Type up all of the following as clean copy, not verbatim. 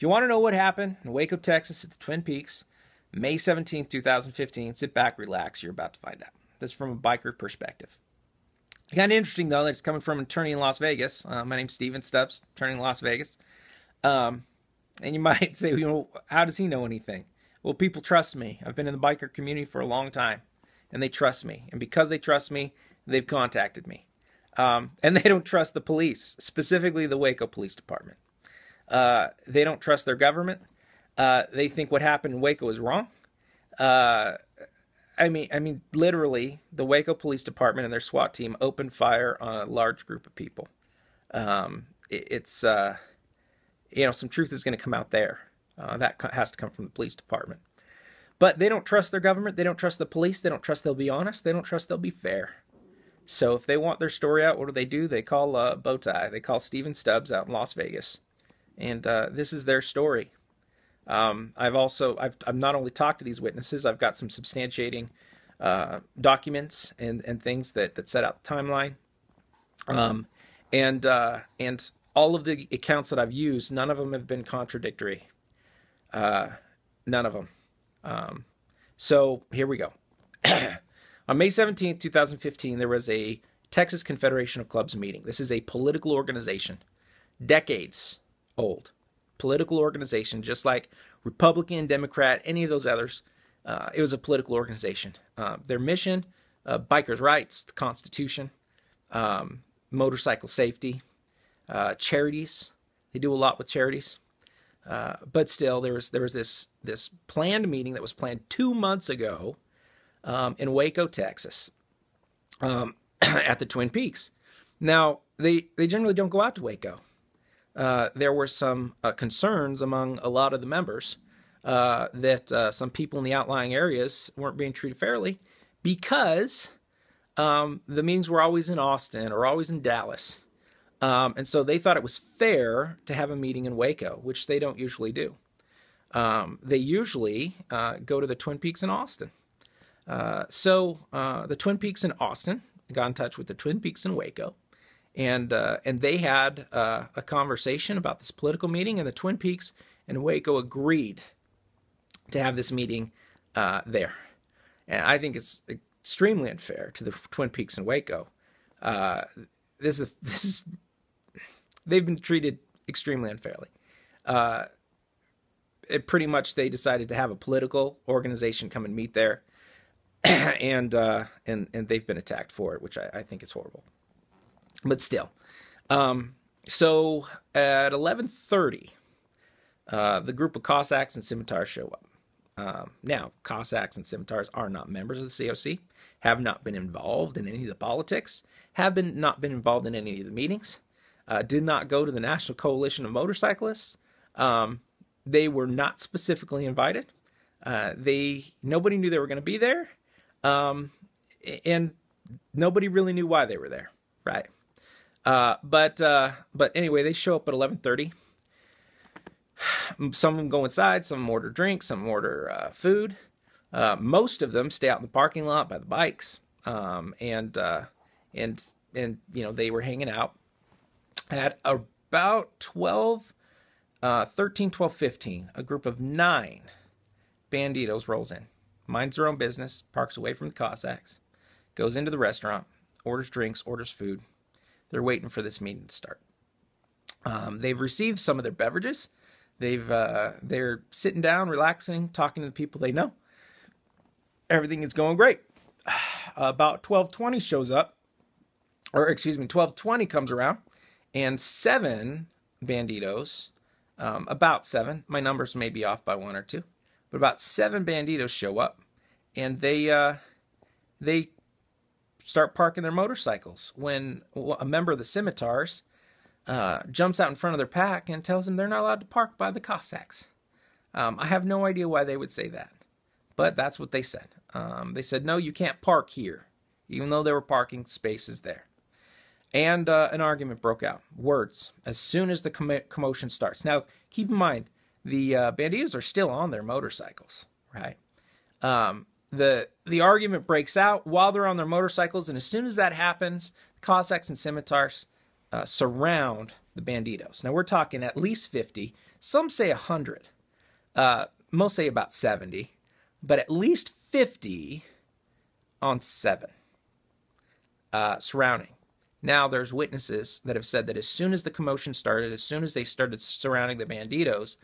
If you want to know what happened in Waco, Texas at the Twin Peaks, May 17th, 2015, sit back, relax. You're about to find out. This is from a biker perspective. Kind of interesting, though, that it's coming from an attorney in Las Vegas. My name's Steven Stubbs, attorney in Las Vegas. And you might say, how does he know anything? Well, people trust me. I've been in the biker community for a long time, and they trust me. And because they trust me, they've contacted me. And they don't trust the police, specifically the Waco Police Department. They don't trust their government. They think what happened in Waco is wrong. I mean, literally, the Waco Police Department and their SWAT team opened fire on a large group of people. Some truth is going to come out there. That has to come from the police department. But they don't trust their government. They don't trust the police. They don't trust they'll be honest. They don't trust they'll be fair. So if they want their story out, what do? They call Bowtie. They call Steven Stubbs out in Las Vegas. And this is their story. I've not only talked to these witnesses, I've got some substantiating documents and things that set out the timeline. And all of the accounts that I've used, none of them have been contradictory. None of them. So here we go. On May 17th, 2015, there was a Texas Confederation of Clubs meeting. This is a political organization, decades old. Political organization, just like Republican, Democrat, any of those others. It was a political organization. Their mission, bikers' rights, the Constitution, motorcycle safety, charities. They do a lot with charities. But still, there was this planned meeting that was planned 2 months ago in Waco, Texas, at the Twin Peaks. Now, they generally don't go out to Waco. There were some concerns among a lot of the members that some people in the outlying areas weren't being treated fairly because the meetings were always in Austin or always in Dallas. And so they thought it was fair to have a meeting in Waco, which they don't usually do. They usually go to the Twin Peaks in Austin. So the Twin Peaks in Austin got in touch with the Twin Peaks in Waco. And they had a conversation about this political meeting, and the Twin Peaks and Waco agreed to have this meeting there. And I think it's extremely unfair to the Twin Peaks and Waco. They've been treated extremely unfairly. Pretty much, they decided to have a political organization come and meet there, and they've been attacked for it, which I think is horrible. But still, so at 11:30, the group of Cossacks and Scimitars show up. Now, Cossacks and Scimitars are not members of the COC, have not been involved in any of the politics, not been involved in any of the meetings, did not go to the National Coalition of Motorcyclists. They were not specifically invited. Nobody knew they were going to be there, and nobody really knew why they were there, right? But anyway, they show up at 11:30. Some of them go inside, some of them order drinks, some of them order food. Most of them stay out in the parking lot by the bikes. And they were hanging out at about 12:15, a group of 9 Bandidos rolls in, minds their own business, parks away from the Cossacks, goes into the restaurant, orders drinks, orders food. They're waiting for this meeting to start. They've received some of their beverages. They're sitting down, relaxing, talking to the people they know. Everything is going great. About 12:20 shows up, 12:20 comes around, and 7 Bandidos, about 7, my numbers may be off by 1 or 2, but about 7 Bandidos show up, and they start parking their motorcycles when a member of the Scimitars jumps out in front of their pack and tells them they're not allowed to park by the Cossacks. I have no idea why they would say that, but that's what they said. They said, no, you can't park here, even though there were parking spaces there. And an argument broke out. Words, as soon as the commotion starts. Now, keep in mind, the Bandidos are still on their motorcycles, right? The argument breaks out while they're on their motorcycles, and as soon as that happens, Cossacks and Scimitars surround the Bandidos. Now we're talking at least 50. Some say 100. Most say about 70. But at least 50 on 7 surrounding. Now there's witnesses that have said that as soon as the commotion started, as soon as they started surrounding the Bandidos,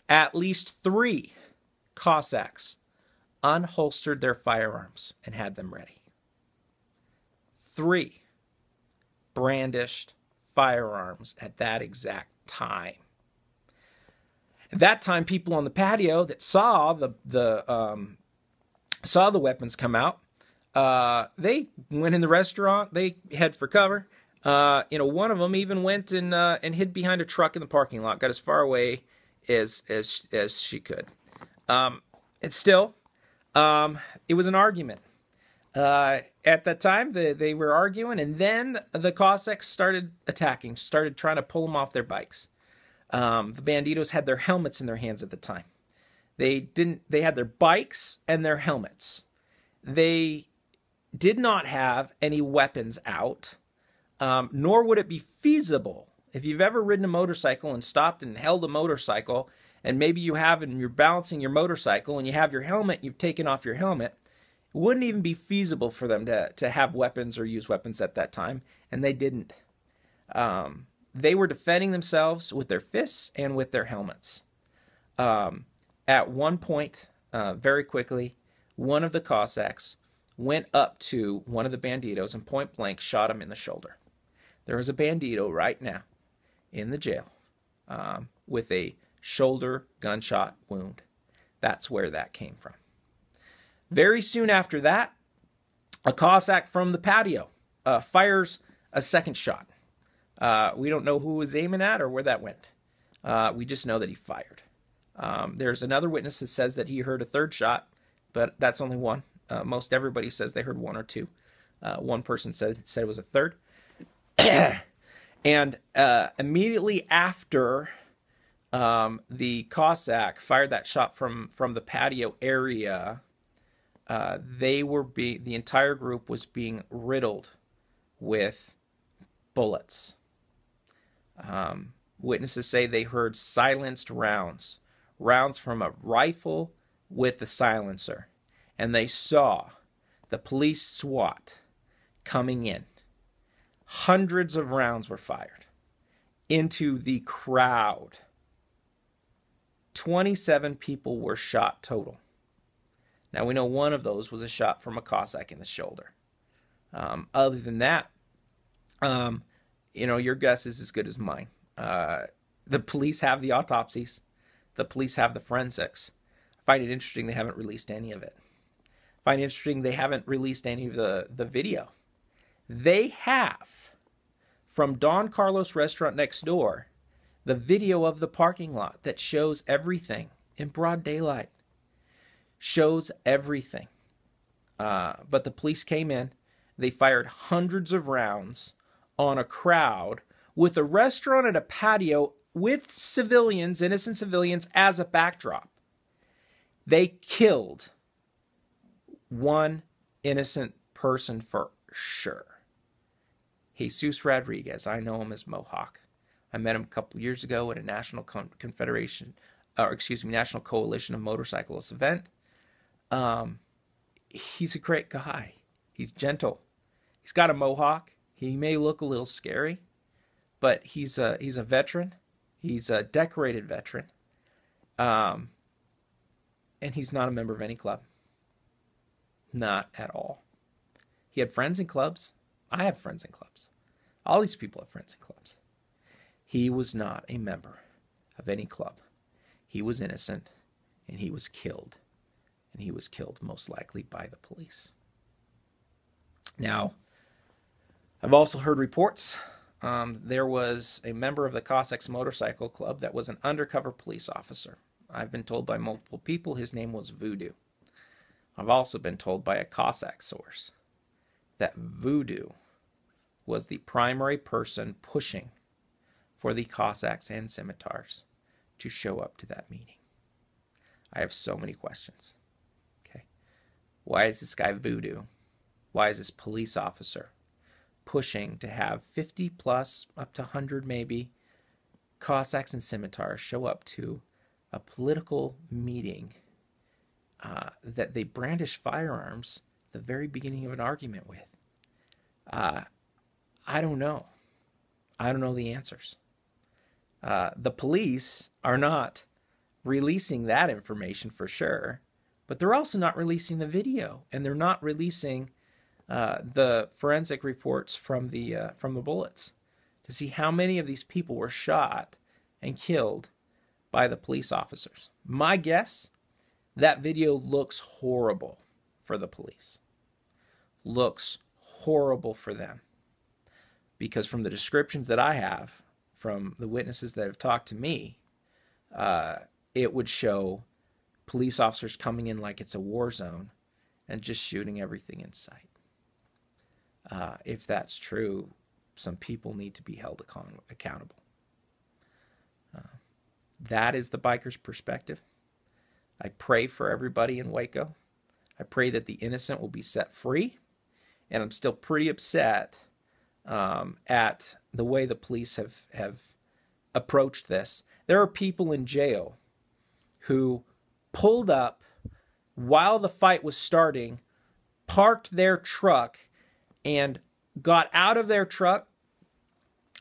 at least 3 Cossacks unholstered their firearms and had them ready. 3 brandished firearms at that exact time. At that time, people on the patio that saw the weapons come out, they went in the restaurant. They head for cover. One of them even went and hid behind a truck in the parking lot. Got as far away as she could. It's still, it was an argument. At that time, they were arguing, and then the Cossacks started attacking, started trying to pull them off their bikes. The Bandidos had their helmets in their hands at the time. They had their bikes and their helmets. They did not have any weapons out, nor would it be feasible. If you've ever ridden a motorcycle and stopped and held a motorcycle, and maybe you have and you're balancing your motorcycle and you have your helmet, you've taken off your helmet, it wouldn't even be feasible for them to have weapons or use weapons at that time, and they didn't. They were defending themselves with their fists and with their helmets. At one point, very quickly, one of the Cossacks went up to one of the Bandidos and point blank shot him in the shoulder. There is a Bandido right now in the jail with a shoulder gunshot wound. That's where that came from. Very soon after that, a Cossack from the patio fires a second shot. We don't know who was aiming at or where that went. We just know that he fired. There's another witness that says that he heard a third shot, but that's only one. Most everybody says they heard 1 or 2. One person said it was a third. And immediately after the Cossack fired that shot from the patio area, the entire group was being riddled with bullets. Witnesses say they heard silenced rounds from a rifle with the silencer, and they saw the police SWAT coming in. Hundreds of rounds were fired into the crowd. 27 people were shot total. Now, we know one of those was a shot from a Cossack in the shoulder. Other than that, your guess is as good as mine. The police have the autopsies. The police have the forensics. I find it interesting they haven't released any of it. I find it interesting they haven't released any of the video. They have, from Don Carlos restaurant next door, the video of the parking lot that shows everything in broad daylight. Shows everything. But the police came in. They fired hundreds of rounds on a crowd with a restaurant and a patio with civilians, innocent civilians, as a backdrop. They killed one innocent person for sure. Jesus Rodriguez. I know him as Mohawk. I met him a couple years ago at a National Coalition of Motorcyclists event. He's a great guy. He's gentle. He's got a mohawk. He may look a little scary, but he's a veteran. He's a decorated veteran. And he's not a member of any club. Not at all. He had friends in clubs. I have friends in clubs. All these people have friends in clubs. He was not a member of any club. He was innocent, and he was killed. And he was killed most likely by the police. Now, I've also heard reports. There was a member of the Cossacks Motorcycle Club that was an undercover police officer. I've been told by multiple people his name was Voodoo. I've also been told by a Cossack source that Voodoo was the primary person pushing for the Cossacks and Scimitars to show up to that meeting. I have so many questions. Okay, why is this guy Voodoo? Why is this police officer pushing to have 50 plus, up to 100 maybe, Cossacks and Scimitars show up to a political meeting that they brandish firearms at the very beginning of an argument with? I don't know. I don't know the answers. The police are not releasing that information for sure, but they're also not releasing the video, and they're not releasing the forensic reports from the bullets to see how many of these people were shot and killed by the police officers. My guess, that video looks horrible for the police. Looks horrible for them. Because from the descriptions that I have, from the witnesses that have talked to me, it would show police officers coming in like it's a war zone and just shooting everything in sight. If that's true, some people need to be held accountable. That is the biker's perspective. I pray for everybody in Waco. I pray that the innocent will be set free. And I'm still pretty upset at the way the police have approached this. There are people in jail who pulled up while the fight was starting, parked their truck, and got out of their truck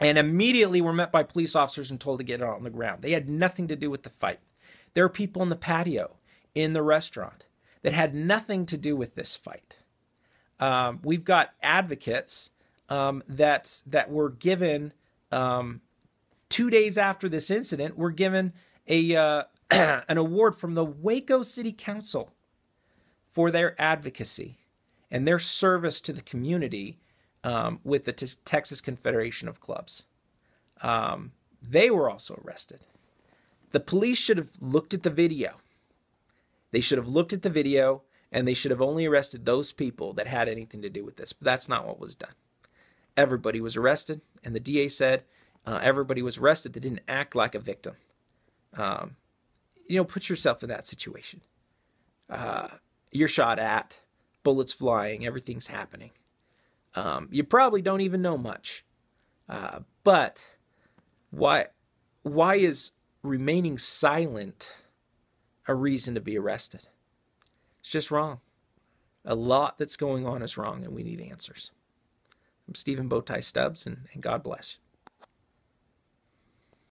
and immediately were met by police officers and told to get on the ground. They had nothing to do with the fight. There are people in the patio, in the restaurant, that had nothing to do with this fight. We've got advocates that were given 2 days after this incident, were given a an award from the Waco City Council for their advocacy and their service to the community with the Texas Confederation of Clubs. They were also arrested. The police should have looked at the video. They should have looked at the video, and they should have only arrested those people that had anything to do with this. But that's not what was done. Everybody was arrested, and the DA said everybody was arrested that didn't act like a victim. Put yourself in that situation. You're shot at, bullets flying, everything's happening. You probably don't even know much. But why is remaining silent a reason to be arrested? It's just wrong. A lot that's going on is wrong, and we need answers. I'm Stephen Bowtie Stubbs, and God bless.